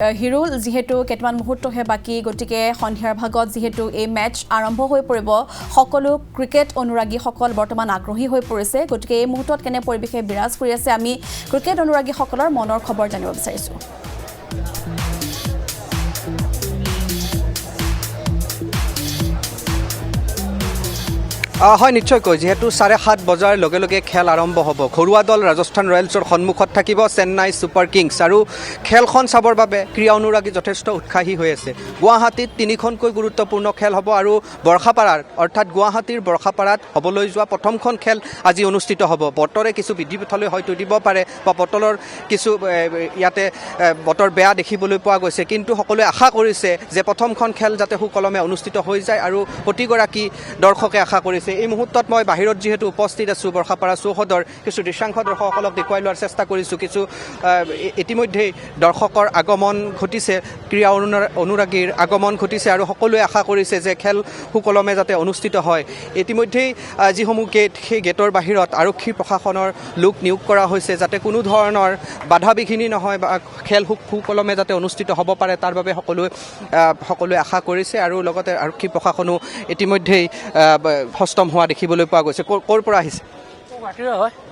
হিৰোল যেহেতু কেইটামান মুহূৰ্তহে বাকী গতিকে সন্ধিয়াৰ ভাগত যেহেতু এই মেচ আৰম্ভ হৈ পৰিব সকলো ক্ৰিকেট অনুৰাগীসকল বৰ্তমান আগ্ৰহী হৈ পৰিছে গতিকে এই মুহূৰ্তত কেনে পৰিৱেশে বিৰাজ কৰি আছে আমি ক্ৰিকেট অনুৰাগীসকলৰ মনৰ খবৰ জানিব বিচাৰিছো হয় নিশ্চয়কৈ যেহেতু 7:30 বজাৰ লগে লগে খেল আৰম্ভ হ'ব ঘৰুৱা দল ৰাজস্থান ৰয়েলছৰ সন্মুখত থাকিব চেন্নাই ছুপাৰ কিংছ আৰু খেলখন চাবৰ বাবে ক্ৰীড়া অনুৰাগী যথেষ্ট উৎসাহী হৈ আছে গুৱাহাটীত তিনিখনকৈ গুৰুত্বপূৰ্ণ খেল হ'ব আৰু বৰ্ষাপাৰাৰ অৰ্থাৎ গুৱাহাটীৰ বৰ্ষাপাৰাত হ'বলৈ যোৱা প্ৰথমখন খেল আজি অনুষ্ঠিত হ'ব বতৰে কিছু বিধিপথালৈ হয়তো দিব পাৰে বা বতৰৰ কিছু ইয়াতে বতৰ বেয়া দেখিবলৈ পোৱা গৈছে কিন্তু সকলোৱে আশা কৰিছে যে প্ৰথমখন খেল যাতে সুকলমে অনুষ্ঠিত হৈ যায় আৰু প্ৰতিগৰাকী দৰ্শকে আশা কৰিছে এই মুহূৰ্তত মই বাহিৰত যেহেতু উপস্থিত আছোঁ বৰ্ষাপাৰা চৌহদৰ কিছু দৃশ্যাংশ দৰ্শকসকলক দেখুৱাই লোৱাৰ চেষ্টা কৰিছোঁ কিছু ইতিমধ্যেই দৰ্শকৰ আগমন ঘটিছে ক্ৰীড়া অনুৰাগীৰ আগমন ঘটিছে আৰু সকলোৱে আশা কৰিছে যে খেল সুকলমে যাতে অনুষ্ঠিত হয় ইতিমধ্যেই যিসমূহ গেট সেই গেটৰ বাহিৰত আৰক্ষী প্ৰশাসনৰ লোক নিয়োগ কৰা হৈছে যাতে কোনো ধৰণৰ বাধা বিঘিনি নহয় বা খেল সুকলমে যাতে অনুষ্ঠিত হ'ব পাৰে তাৰ বাবে সকলোৱে আশা কৰিছে আৰু লগতে আৰক্ষী প্ৰশাসনো ইতিমধ্যেই হস্তম হোৱা দেখিবলৈ পোৱা গৈছে ক'ৰ পৰা আহিছে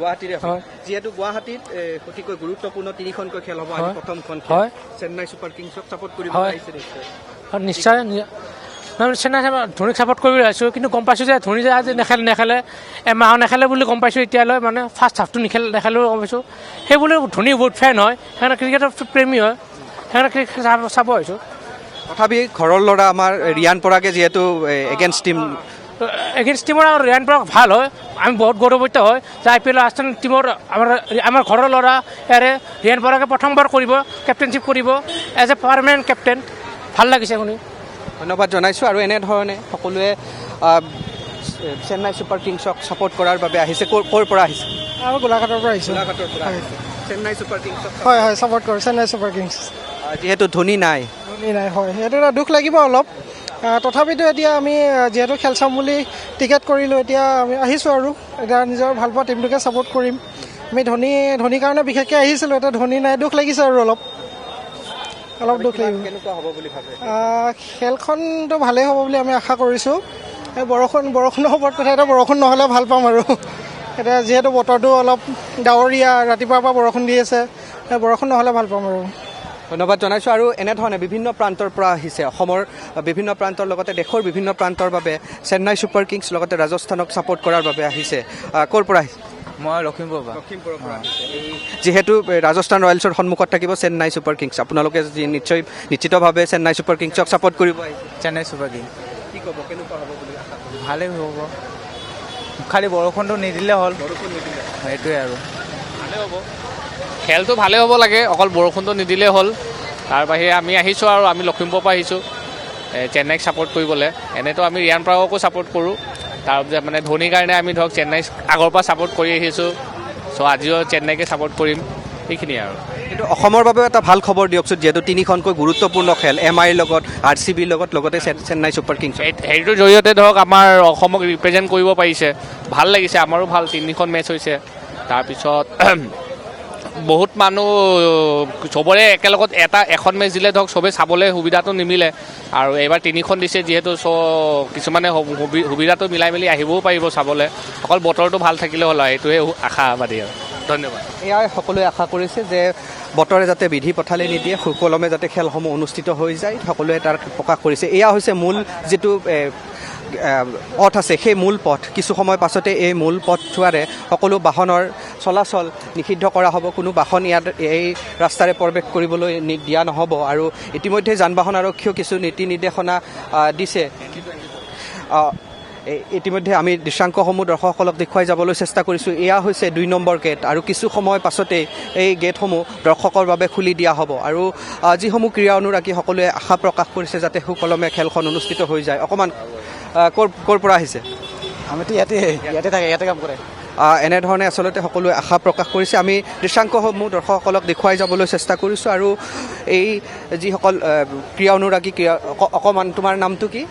গুৱাহাটীৰে হয় যিহেতু গুৱাহাটীত অতিকৈ গুৰুত্বপূৰ্ণ তিনিখনকৈ খেল হ'ব আজি প্ৰথমখন খেল চেন্নাই ছুপাৰ কিংছক ছাপোৰ্ট কৰিব আহিছে নিশ্চয় চেন্নাই ধোনীক ছাপোৰ্ট কৰিব আহিছোঁ কিন্তু গম পাইছোঁ যে ধোনী যে আজি নেখেলে এমাহ নেখেলে বুলি গম পাইছোঁ এতিয়ালৈ মানে ফাৰ্ষ্ট হাফটো নেখেলেও গম পাইছোঁ সেইবুলি ধোনী বহুত ফেন হয় সেইকাৰণে ক্ৰিকেটৰ প্ৰেমী হয় সেইকাৰণে ক্ৰিকেট চাব আহিছোঁ তথাপি ঘৰৰ ল'ৰা আমাৰ ৰিয়ান পৰাগে যিহেতু এগেইনষ্ট টিমৰ ৰিয়ান পৰাগ ভাল হয় আমি বহুত গৌৰৱান্বিত হয় যে IPL আছাম টিমৰ আমাৰ ঘৰৰ ল'ৰা ইয়াৰে ৰিয়ান পৰাগে প্ৰথমবাৰ কৰিব কেপ্টেইনশ্বিপ কৰিব এজ এ পাৰ্মানেণ্ট কেপ্টেইন ভাল লাগিছে শুনি ধন্যবাদ জনাইছোঁ আৰু এনেধৰণে সকলোৱে চেন্নাই ছুপাৰ কিংছক ছাপোৰ্ট কৰাৰ বাবে আহিছে ক'ৰ পৰা আহিছে আৰু গোলাঘাটৰ পৰা আহিছোঁ চেন্নাই ছুপাৰ কিংছক হয় হয় ছাপোৰ্ট কৰোঁ চেন্নাই ছুপাৰ কিংছ যিহেতু ধোনী নাই হয় সেইটো এটা দুখ লাগিব অলপ তথাপিতো এতিয়া আমি যিহেতু খেল চাম বুলি টিকেট কৰিলোঁ এতিয়া আমি আহিছোঁ আৰু এতিয়া নিজৰ ভালপোৱা টিমটোকে ছাপোৰ্ট কৰিম আমি ধোনীৰ কাৰণে বিশেষকৈ আহিছিলোঁ এতিয়া ধোনী নাই দুখ লাগিছে আৰু অলপ দুখ লাগিব কেনেকুৱা হ'ব বুলি ভাবে খেলখনটো ভালেই হ'ব বুলি আমি আশা কৰিছোঁ এই বৰষুণৰ ওপৰত কথা এতিয়া বৰষুণ নহ'লে ভাল পাম আৰু এতিয়া যিহেতু বতৰটো অলপ ডাৱৰীয়া ৰাতিপুৱাৰ পৰা বৰষুণ দি আছে বৰষুণ নহ'লে ভাল পাম আৰু ধন্যবাদ জনাইছোঁ আৰু এনেধৰণে বিভিন্ন প্ৰান্তৰ পৰা আহিছে অসমৰ বিভিন্ন প্ৰান্তৰ লগতে দেশৰ বিভিন্ন প্ৰান্তৰ বাবে চেন্নাই ছুপাৰ কিংছ লগতে ৰাজস্থানক ছাপোৰ্ট কৰাৰ বাবে আহিছে ক'ৰ পৰা আহিছে মই লখিমপুৰৰ পৰা যিহেতু ৰাজস্থান ৰয়েলছৰ সন্মুখত থাকিব চেন্নাই ছুপাৰ কিংছ আপোনালোকে নিশ্চয় নিশ্চিতভাৱে চেন্নাই ছুপাৰ কিংছক ছাপোৰ্ট কৰিব আহিছে চেন্নাই ছুপাৰ কিংছ কি ক'ব কেনেকুৱা হ'ব বুলি আশা কৰোঁ ভালেই হ'ব খালি বৰষুণটো নিদিলে হ'ল সেইটোৱে আৰু ভালেই হ'ব খেলটো ভালেই হ'ব লাগে অকল বৰষুণটো নিদিলেই হ'ল তাৰ বাহিৰে আমি আহিছোঁ আৰু আমি লখিমপুৰৰ পৰা আহিছোঁ চেন্নাইক ছাপোৰ্ট কৰিবলৈ এনেতো আমি ৰিয়ান পৰাগকো ছাপোৰ্ট কৰোঁ তাৰপিছত মানে ধোনীৰ কাৰণে আমি ধৰক চেন্নাইক আগৰ পৰা ছাপোৰ্ট কৰি আহিছোঁ আজিও চেন্নাইকে ছাপোৰ্ট কৰিম সেইখিনিয়ে আৰু কিন্তু অসমৰ বাবেও এটা ভাল খবৰ দিয়কচোন যিহেতু তিনিখনকৈ গুৰুত্বপূৰ্ণ খেল MIৰ লগত RCBৰ লগত লগতে চেন্নাই ছুপাৰ কিংছ হেৰিটোৰ জৰিয়তে ধৰক আমাৰ অসমক ৰিপ্ৰেজেণ্ট কৰিব পাৰিছে ভাল লাগিছে আমাৰো ভাল তিনিখন মেচ হৈছে তাৰপিছত বহুত মানুহ চবৰে একেলগত এখন মেচ দিলে ধৰক চবেই চাবলৈ সুবিধাটো নিমিলে আৰু এইবাৰ তিনিখন দিছে যিহেতু কিছুমানে সুবিধাটো মিলাই মেলি আহিবও পাৰিব চাবলৈ অকল বতৰটো ভাল থাকিলে হ'ল আৰু এইটোৱে আশাবাদী আৰু ধন্যবাদ এয়াই সকলোৱে আশা কৰিছে যে বতৰে যাতে বিধি পথালি নিদিয়ে সুকলমে যাতে খেলসমূহ অনুষ্ঠিত হৈ যায় সকলোৱে তাৰ প্ৰকাশ কৰিছে এয়া হৈছে মূল যিটো পথ আছে সেই মূল পথ কিছু সময় পাছতে এই মূল পথছোৱাৰে সকলো বাহনৰ চলাচল নিষিদ্ধ কৰা হ'ব কোনো বাহন ইয়াত এই ৰাস্তাৰে প্ৰৱেশ কৰিবলৈ দিয়া নহ'ব আৰু ইতিমধ্যে যান বাহন আৰক্ষীয়েও কিছু নীতি নিৰ্দেশনা দিছে ইতিমধ্যে আমি দৃশ্যাংশসমূহ দৰ্শকসকলক দেখুৱাই যাবলৈ চেষ্টা কৰিছোঁ এয়া হৈছে 2 নম্বৰ গেট আৰু কিছু সময় পাছতেই এই গেটসমূহ দৰ্শকৰ বাবে খুলি দিয়া হ'ব আৰু যিসমূহ ক্ৰীড়া অনুৰাগী সকলোৱে আশা প্ৰকাশ কৰিছে যাতে সুকলমে খেলখন অনুষ্ঠিত হৈ যায় অকণমান ক'ৰ পৰা আহিছে আমিতো ইয়াতে থাকে ইয়াতে কাম কৰে এনেধৰণে আচলতে সকলোৱে আশা প্ৰকাশ কৰিছে আমি দৃশ্যাংশসমূহ দৰ্শকসকলক দেখুৱাই যাবলৈ চেষ্টা কৰিছোঁ আৰু এই যিসকল ক্ৰীড়া অনুৰাগী অকণমান তোমাৰ নামটো কি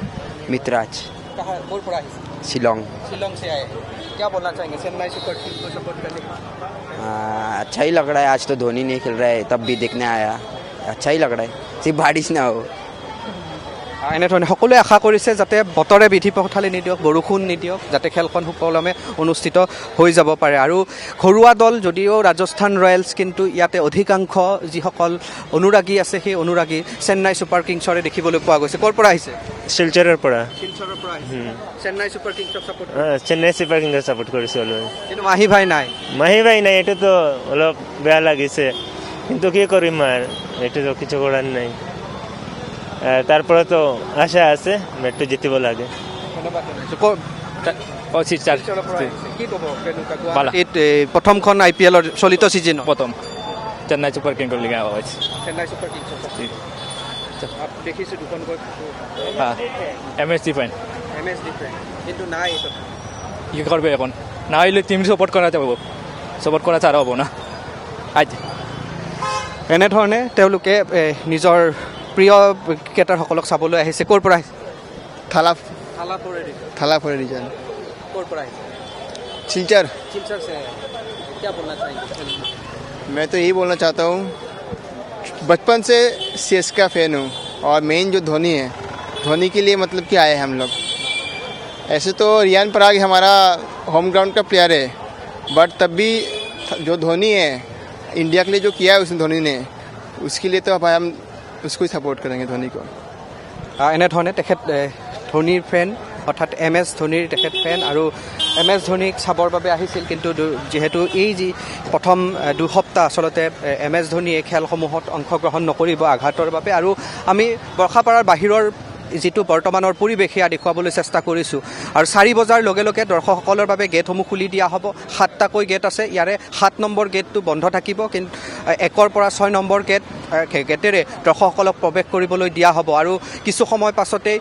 মিত্ৰাজ ক'ৰ পৰা আহিছে शिलोंग से आए क्या बोलना चाहेंगे चेन्नई सुपर किंग्स को सपोर्ट करने अच्छा ही लग रहा है आज तो धोनी नहीं खेल रहा है तब भी देखने आया अच्छा ही लग रहा है सिर्फ बारिश ना हो এনেধৰণে সকলোৱে আশা কৰিছে যাতে বতৰে বিধি পথালি নিদিয়ক, বৰষুণ নিদিয়ক, যাতে খেলখন সুকলমে অনুষ্ঠিত হৈ যাব পাৰে। আৰু ঘৰুৱা দল যদিও ৰাজস্থান ৰয়েলছ, কিন্তু ইয়াতে অধিকাংশ যিসকল অনুৰাগী আছে সেই অনুৰাগী চেন্নাই ছুপাৰ কিংছৰে দেখিবলৈ পোৱা গৈছে। ক'ৰ পৰা আহিছে? শিলচৰৰ পৰা শিলচৰৰ পৰা আহিছে। চেন্নাই ছুপাৰ কিংছক ছাপোৰ্ট চেন্নাই ছুপাৰ কিংছক ছাপোৰ্ট কৰিছোঁ অলপ। কিন্তু মাহী ভাই নাই। মাহী ভাই নাই, এইটোতো অলপ বেয়া লাগিছে, কিন্তু কি কৰিম আৰু এইটোতো কিছু কৰাৰ নাই। তাৰপৰে তো আশা আছে মেট্টো জিতিব লাগে। প্ৰথমখন IPL চলিত ছিজন প্ৰথম চেন্নাই ছুপাৰ কিংছৰ লিগা হৈছে। চেন্নাই ছুপাৰ কিংছৰ দেখিছোঁ দুখনকৈ MS ডিফেন্স কিন্তু নাই। কি করবে এখন? না হইলে টিম সাপোর্ট করা যাব, সাপোর্ট করা ছাড়া হব না। আজ এনেধৰণে তেওঁলোকে নিজৰ প্ৰিয় ক্ৰিকেটাৰসকলক চাবলৈ আহিছে। ক'ৰ পৰা আহিছে? थालापुर रीजन ক'ৰ পৰা আহিছে? सिलचर শিলচৰ से क्या बोलना चाहिए? मैं तो यही बोलना चाहता हूँ, बचपन से CSK का फैन हूँ और मेन जो धोनी है, धोनी के लिए मतलब कि आए हैं हम लोग। ऐसे तो रियान पराग हमारा होम ग्राउंड का प्लेयर है, बट तब भी जो धोनी है इंडिया के लिए जो किया है उसने धोनी ने, उसके लिए तो अब हम उसको ही सपोर्ट करेंगे धोनी को। এনেধৰণে তেখেত ধোনীৰ ফেন, অৰ্থাৎ MS ধোনীৰ তেখেত ফেন, আৰু MS ধোনীক চাবৰ বাবে আহিছিল। কিন্তু যিহেতু এই যি প্ৰথম দুসপ্তাহ আচলতে MS ধোনীয়ে খেলসমূহত অংশগ্ৰহণ নকৰিব আঘাতৰ বাবে। আৰু আমি বৰ্ষাপাৰাৰ বাহিৰৰ যিটো বৰ্তমানৰ পৰিৱেশ সেয়া দেখুৱাবলৈ চেষ্টা কৰিছোঁ। আৰু 4 বজাৰ লগে লগে দৰ্শকসকলৰ বাবে গেটসমূহ খুলি দিয়া হ'ব। 7টাকৈ গেট আছে, ইয়াৰে 7 নম্বৰ গেটটো বন্ধ থাকিব, কিন্তু 1ৰ পৰা 6 নম্বৰ গেটেৰে দৰ্শকসকলক প্ৰৱেশ কৰিবলৈ দিয়া হ'ব। আৰু কিছু সময় পাছতেই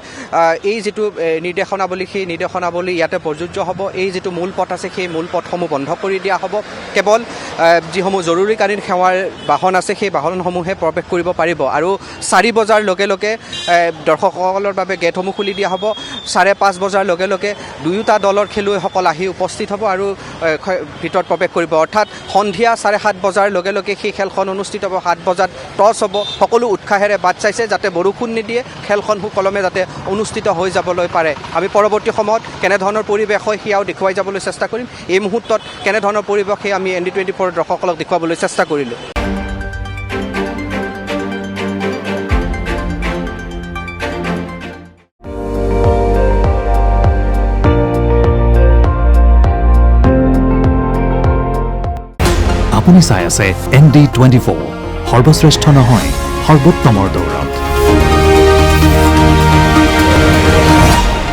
এই যিটো নিৰ্দেশনাৱলী, সেই নিৰ্দেশনাৱলী ইয়াতে প্ৰযোজ্য হ'ব। এই যিটো মূল পথ আছে সেই মূল পথসমূহ বন্ধ কৰি দিয়া হ'ব। কেৱল যিসমূহ জৰুৰীকালীন সেৱাৰ বাহন আছে সেই বাহনসমূহে প্ৰৱেশ কৰিব পাৰিব। আৰু 4 বজাৰ লগে লগে দৰ্শকসকলৰ বাবে গেটসমূহ খুলি দিয়া হ'ব। 5:30 বজাৰ লগে লগে দুয়োটা দলৰ খেলুৱৈসকল আহি উপস্থিত হ'ব আৰু ভিতৰত প্ৰৱেশ কৰিব। অৰ্থাৎ সন্ধিয়া 7:30 বজাৰ লগে লগে সেই খেলখন অনুষ্ঠিত হ'ব। 7 বজাত টছ হ'ব। সকলো উৎসাহেৰে বাট চাইছে যাতে বৰষুণ নিদিয়ে, খেলখন সুকলমে যাতে অনুষ্ঠিত হৈ যাবলৈ পাৰে। আমি পৰৱৰ্তী সময়ত কেনেধৰণৰ পৰিৱেশ হয় সেয়াও দেখুৱাই যাবলৈ চেষ্টা কৰিম। এই মুহূৰ্তত কেনেধৰণৰ পৰিৱেশ সেই আমি ND24 দৰ্শকসকলক দেখুৱাবলৈ চেষ্টা কৰিলোঁ। আপুনি চাই আছে ND24, সৰ্বশ্ৰেষ্ঠ নহয় সৰ্বোত্তমৰ দৌৰ।